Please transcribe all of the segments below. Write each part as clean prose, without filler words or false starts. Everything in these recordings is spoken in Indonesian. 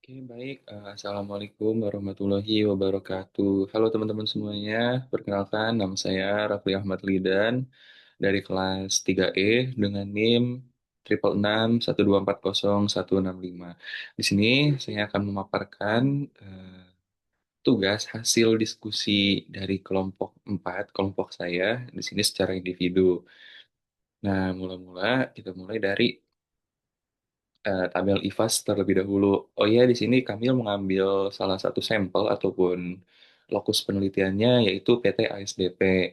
Oke, baik. Assalamualaikum warahmatullahi wabarakatuh. Halo teman-teman semuanya, perkenalkan nama saya Rafli Ahmad Lidan dari kelas 3E dengan NIM triple 6 1240165. Di sini saya akan memaparkan tugas hasil diskusi dari kelompok 4, kelompok saya di sini secara individu. Nah, kita mulai dari tabel IFAS terlebih dahulu. Oh iya, di sini kami mengambil salah satu sampel ataupun lokus penelitiannya yaitu PT ASDP.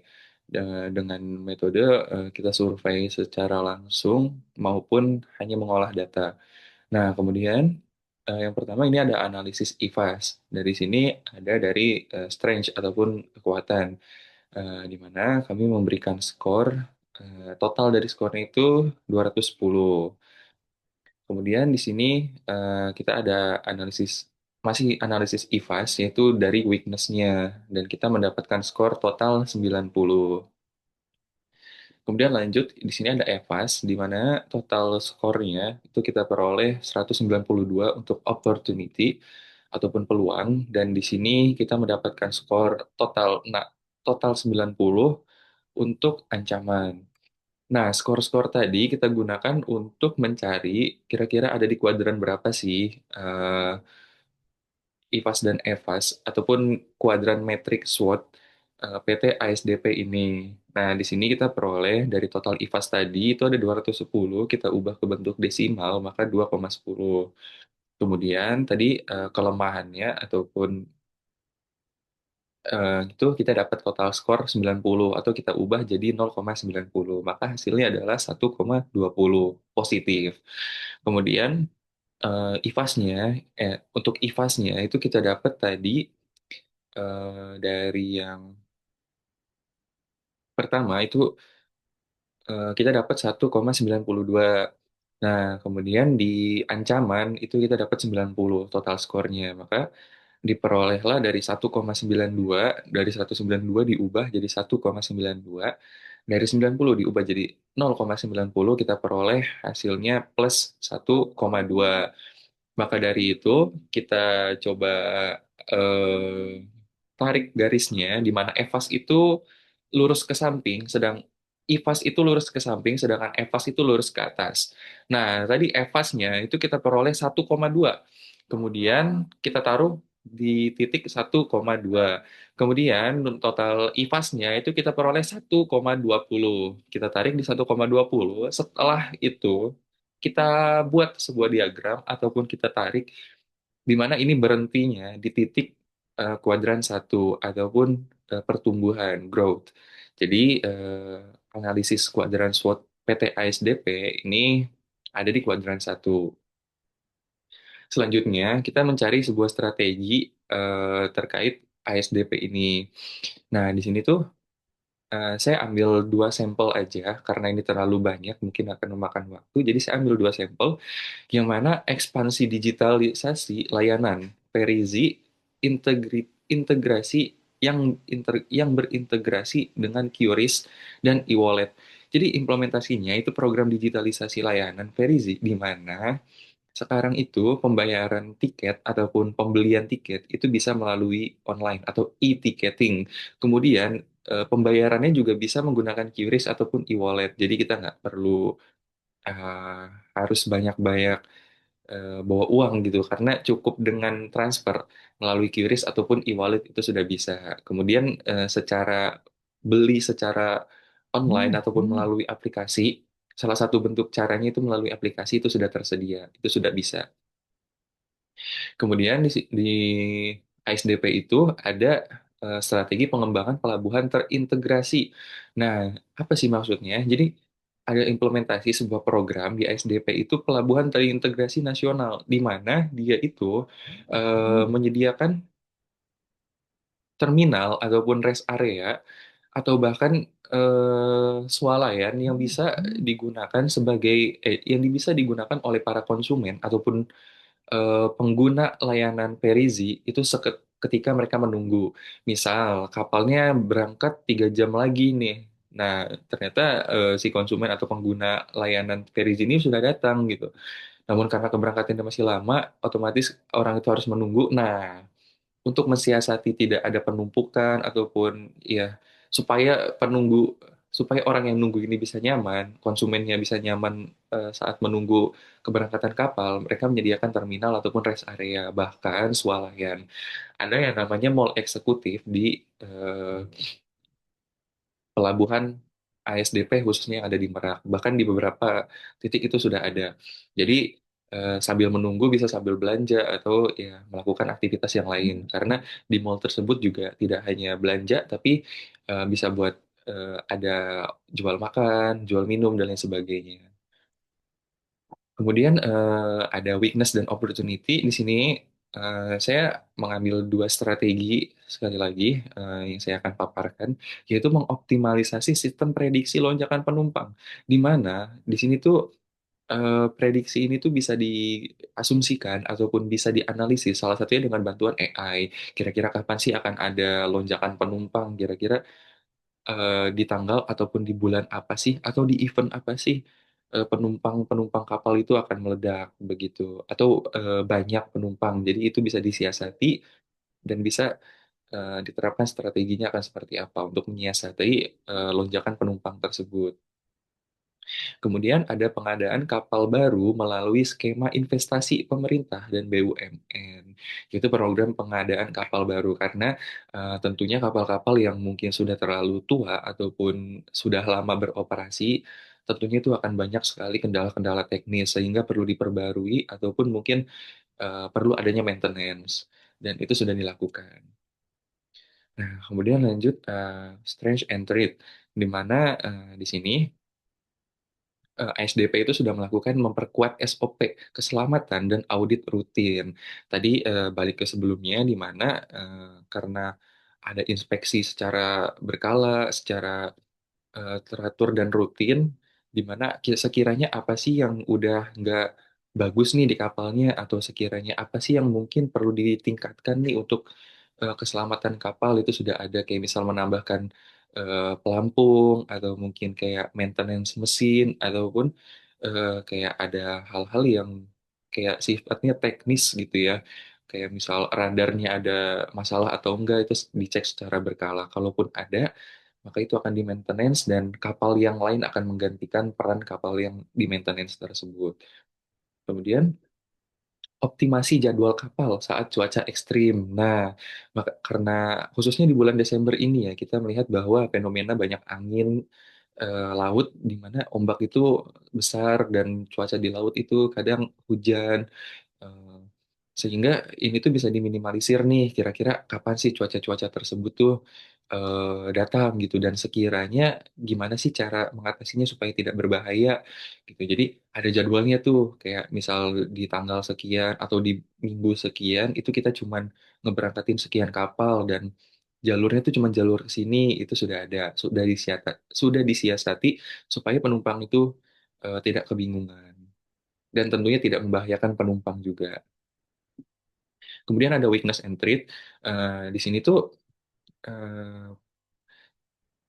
Dengan metode kita survei secara langsung maupun hanya mengolah data. Nah, kemudian yang pertama ini ada analisis IFAS. Dari sini ada dari strength ataupun kekuatan, di mana kami memberikan skor, total dari skornya itu 210. Kemudian di sini kita ada masih analisis IFAS, yaitu dari weakness-nya, dan kita mendapatkan skor total 90. Kemudian lanjut, di sini ada EVAS, di mana total skornya itu kita peroleh 192 untuk opportunity, ataupun peluang, dan di sini kita mendapatkan skor total 90 untuk ancaman. Nah, skor-skor tadi kita gunakan untuk mencari kira-kira ada di kuadran berapa sih IFAS dan EVAS ataupun kuadran metrik SWOT PT ASDP ini. Nah, di sini kita peroleh dari total IFAS tadi itu ada 210, kita ubah ke bentuk desimal maka 2,10. Kemudian tadi kelemahannya ataupun itu kita dapat total skor 90 atau kita ubah jadi 0,90. Maka hasilnya adalah 1,20 positif. Kemudian IFAS-nya, untuk IFAS-nya itu kita dapat tadi dari yang pertama itu kita dapat 1,92. Nah, kemudian di ancaman itu kita dapat 90 total skornya. Maka diperolehlah dari 1,92, dari 192 diubah jadi 1,92, dari 90 diubah jadi 0,90, kita peroleh hasilnya plus 1,2. Maka dari itu kita coba eh, tarik garisnya di mana EVAS itu lurus ke samping, sedang IVAS itu lurus ke samping, sedangkan EVAS itu lurus ke atas. Nah, tadi EVAS-nya itu kita peroleh 1,2. Kemudian kita taruh di titik 1,2. Kemudian total IVAS-nya itu kita peroleh 1,20. Kita tarik di 1,20. Setelah itu kita buat sebuah diagram ataupun kita tarik di mana ini berhentinya di titik kuadran satu ataupun pertumbuhan growth. Jadi analisis kuadran SWOT PT ASDP ini ada di kuadran satu. Selanjutnya kita mencari sebuah strategi terkait ASDP ini. Nah, di sini tuh saya ambil dua sampel aja karena ini terlalu banyak mungkin akan memakan waktu. Jadi saya ambil dua sampel yang mana ekspansi digitalisasi layanan Perizi integrasi yang berintegrasi dengan QRIS dan e-wallet. Jadi implementasinya itu program digitalisasi layanan Perizi di mana sekarang itu pembayaran tiket ataupun pembelian tiket itu bisa melalui online atau e-ticketing. Kemudian pembayarannya juga bisa menggunakan QRIS ataupun e-wallet. Jadi kita nggak perlu eh, harus banyak-banyak bawa uang gitu karena cukup dengan transfer melalui QRIS ataupun e-wallet itu sudah bisa. Kemudian beli secara online ataupun melalui aplikasi, salah satu bentuk caranya itu melalui aplikasi itu sudah tersedia, itu sudah bisa. Kemudian di ASDP itu ada strategi pengembangan pelabuhan terintegrasi. Nah, apa sih maksudnya? Jadi ada implementasi sebuah program di ASDP itu pelabuhan terintegrasi nasional, di mana dia itu menyediakan terminal ataupun rest area atau bahkan swalayan yang bisa digunakan yang bisa digunakan oleh para konsumen ataupun pengguna layanan Perizi itu ketika mereka menunggu. Misal kapalnya berangkat 3 jam lagi nih. Nah, ternyata si konsumen atau pengguna layanan Verizon ini sudah datang gitu. Namun karena keberangkatannya masih lama, otomatis orang itu harus menunggu. Nah, untuk mensiasati tidak ada penumpukan ataupun ya supaya penunggu supaya orang yang nunggu ini bisa nyaman, konsumennya bisa nyaman saat menunggu keberangkatan kapal, mereka menyediakan terminal ataupun rest area, bahkan swalayan. Ada yang namanya mall eksekutif di eh, pelabuhan ASDP khususnya yang ada di Merak. Bahkan di beberapa titik itu sudah ada. Jadi sambil menunggu bisa sambil belanja atau ya melakukan aktivitas yang lain. Karena di mall tersebut juga tidak hanya belanja, tapi bisa buat ada jual makan, jual minum dan lain sebagainya. Kemudian ada weakness dan opportunity. Di sini saya mengambil dua strategi sekali lagi yang saya akan paparkan, yaitu mengoptimalisasi sistem prediksi lonjakan penumpang. Di mana di sini tuh prediksi ini tuh bisa diasumsikan ataupun bisa dianalisis salah satunya dengan bantuan AI. Kira-kira kapan sih akan ada lonjakan penumpang? Kira-kira di tanggal ataupun di bulan apa sih atau di event apa sih penumpang-penumpang kapal itu akan meledak begitu atau banyak penumpang. Jadi itu bisa disiasati dan bisa diterapkan strateginya akan seperti apa untuk menyiasati lonjakan penumpang tersebut. Kemudian ada pengadaan kapal baru melalui skema investasi pemerintah dan BUMN. Itu program pengadaan kapal baru karena tentunya kapal-kapal yang mungkin sudah terlalu tua ataupun sudah lama beroperasi, tentunya itu akan banyak sekali kendala-kendala teknis sehingga perlu diperbarui ataupun mungkin perlu adanya maintenance dan itu sudah dilakukan. Nah, kemudian lanjut Strange and Treat, di mana di sini ASDP itu sudah melakukan memperkuat SOP keselamatan dan audit rutin. Tadi balik ke sebelumnya di mana karena ada inspeksi secara berkala, secara teratur dan rutin, di mana sekiranya apa sih yang udah nggak bagus nih di kapalnya, atau sekiranya apa sih yang mungkin perlu ditingkatkan nih untuk keselamatan kapal itu sudah ada, kayak misal menambahkan pelampung, atau mungkin kayak maintenance mesin, ataupun kayak ada hal-hal yang kayak sifatnya teknis gitu ya. Kayak misal radarnya ada masalah atau enggak, itu dicek secara berkala. Kalaupun ada, maka itu akan di maintenance dan kapal yang lain akan menggantikan peran kapal yang di maintenance tersebut. Kemudian optimasi jadwal kapal saat cuaca ekstrim. Nah, maka karena khususnya di bulan Desember ini ya kita melihat bahwa fenomena banyak angin laut di mana ombak itu besar dan cuaca di laut itu kadang hujan. Eh, Sehingga ini tuh bisa diminimalisir nih, kira-kira kapan sih cuaca-cuaca tersebut tuh datang gitu, dan sekiranya gimana sih cara mengatasinya supaya tidak berbahaya gitu. Jadi ada jadwalnya tuh, kayak misal di tanggal sekian atau di minggu sekian itu kita cuman ngeberangkatin sekian kapal dan jalurnya tuh cuman jalur ke sini, itu sudah ada, sudah disiasati supaya penumpang itu tidak kebingungan dan tentunya tidak membahayakan penumpang juga. Kemudian ada weakness and treat. Di sini tuh eh,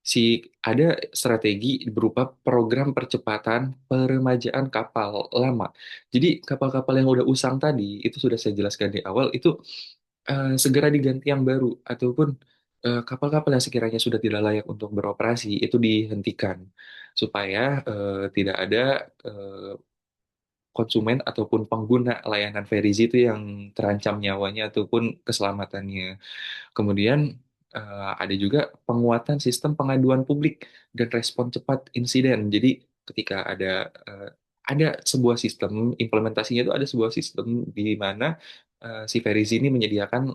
si ada strategi berupa program percepatan peremajaan kapal lama. Jadi kapal-kapal yang udah usang tadi itu sudah saya jelaskan di awal itu segera diganti yang baru, ataupun kapal-kapal yang sekiranya sudah tidak layak untuk beroperasi itu dihentikan supaya tidak ada eh, konsumen ataupun pengguna layanan Ferizi itu yang terancam nyawanya ataupun keselamatannya. Kemudian ada juga penguatan sistem pengaduan publik dan respon cepat insiden. Jadi ketika ada sebuah sistem, implementasinya itu ada sebuah sistem di mana si Ferizi ini menyediakan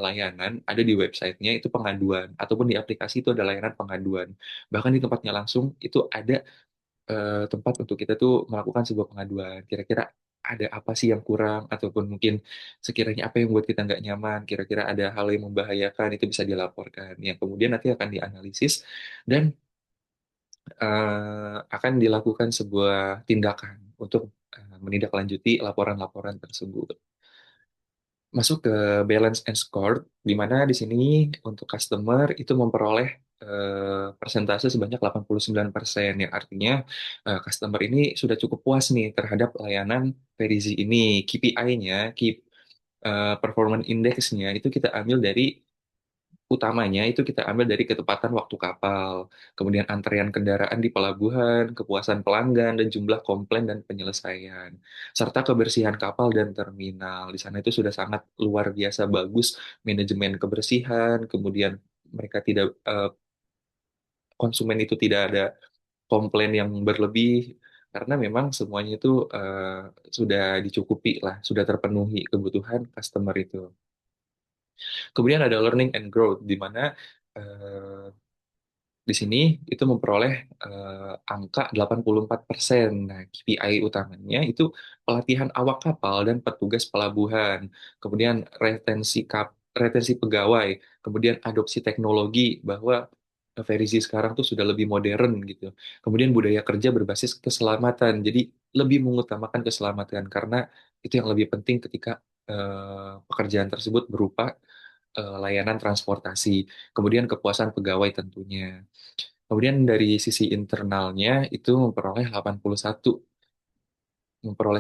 layanan, ada di websitenya itu pengaduan, ataupun di aplikasi itu ada layanan pengaduan. Bahkan di tempatnya langsung itu ada tempat untuk kita tuh melakukan sebuah pengaduan. Kira-kira ada apa sih yang kurang, ataupun mungkin sekiranya apa yang buat kita nggak nyaman, kira-kira ada hal yang membahayakan, itu bisa dilaporkan. Yang kemudian nanti akan dianalisis dan akan dilakukan sebuah tindakan untuk menindaklanjuti laporan-laporan tersebut. Masuk ke balance and score, di mana di sini untuk customer itu memperoleh persentase sebanyak 89%, yang artinya customer ini sudah cukup puas nih terhadap layanan Verizi ini. KPI-nya, Performance Index-nya itu kita ambil dari utamanya itu kita ambil dari ketepatan waktu kapal, kemudian antrean kendaraan di pelabuhan, kepuasan pelanggan, dan jumlah komplain dan penyelesaian, serta kebersihan kapal dan terminal. Di sana itu sudah sangat luar biasa bagus manajemen kebersihan, kemudian mereka tidak konsumen itu tidak ada komplain yang berlebih karena memang semuanya itu sudah dicukupi lah, sudah terpenuhi kebutuhan customer itu. Kemudian ada learning and growth di mana eh, di sini itu memperoleh angka 84%. Nah, KPI utamanya itu pelatihan awak kapal dan petugas pelabuhan, kemudian retensi pegawai, kemudian adopsi teknologi bahwa Verizi sekarang tuh sudah lebih modern gitu. Kemudian budaya kerja berbasis keselamatan. Jadi lebih mengutamakan keselamatan karena itu yang lebih penting ketika pekerjaan tersebut berupa layanan transportasi. Kemudian kepuasan pegawai tentunya. Kemudian dari sisi internalnya itu memperoleh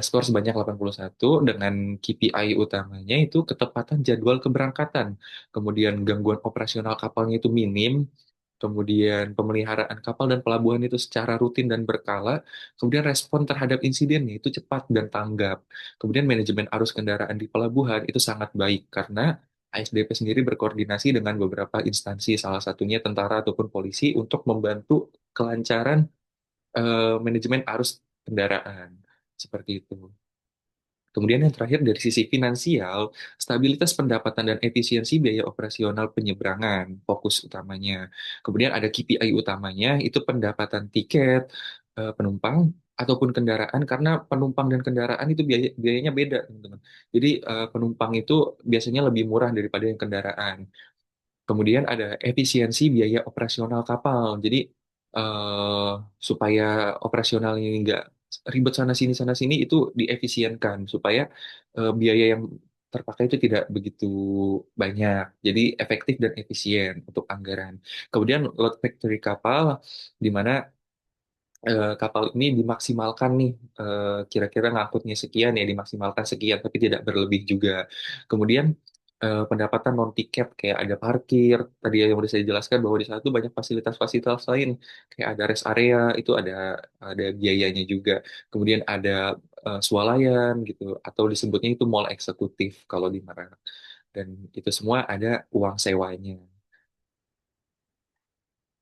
skor sebanyak 81 dengan KPI utamanya itu ketepatan jadwal keberangkatan. Kemudian gangguan operasional kapalnya itu minim. Kemudian pemeliharaan kapal dan pelabuhan itu secara rutin dan berkala. Kemudian respon terhadap insidennya itu cepat dan tanggap. Kemudian manajemen arus kendaraan di pelabuhan itu sangat baik karena ASDP sendiri berkoordinasi dengan beberapa instansi, salah satunya tentara ataupun polisi untuk membantu kelancaran manajemen arus kendaraan. Seperti itu. Kemudian yang terakhir dari sisi finansial, stabilitas pendapatan dan efisiensi biaya operasional penyeberangan, fokus utamanya. Kemudian ada KPI utamanya, itu pendapatan tiket, penumpang, ataupun kendaraan, karena penumpang dan kendaraan itu biayanya beda, teman-teman. Jadi penumpang itu biasanya lebih murah daripada yang kendaraan. Kemudian ada efisiensi biaya operasional kapal. Jadi eh, supaya operasional ini nggak ribet sana sini itu diefisienkan supaya biaya yang terpakai itu tidak begitu banyak. Jadi efektif dan efisien untuk anggaran. Kemudian load factory kapal di mana kapal ini dimaksimalkan nih kira-kira ngangkutnya sekian ya dimaksimalkan sekian tapi tidak berlebih juga. Kemudian pendapatan non tiket kayak ada parkir tadi yang udah saya jelaskan bahwa di sana tuh banyak fasilitas-fasilitas lain kayak ada rest area itu ada biayanya juga. Kemudian ada swalayan gitu atau disebutnya itu mall eksekutif kalau di Merak dan itu semua ada uang sewanya.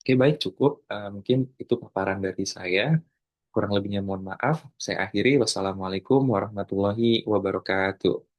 Oke, baik, cukup. Mungkin itu paparan dari saya. Kurang lebihnya mohon maaf. Saya akhiri. Wassalamualaikum warahmatullahi wabarakatuh.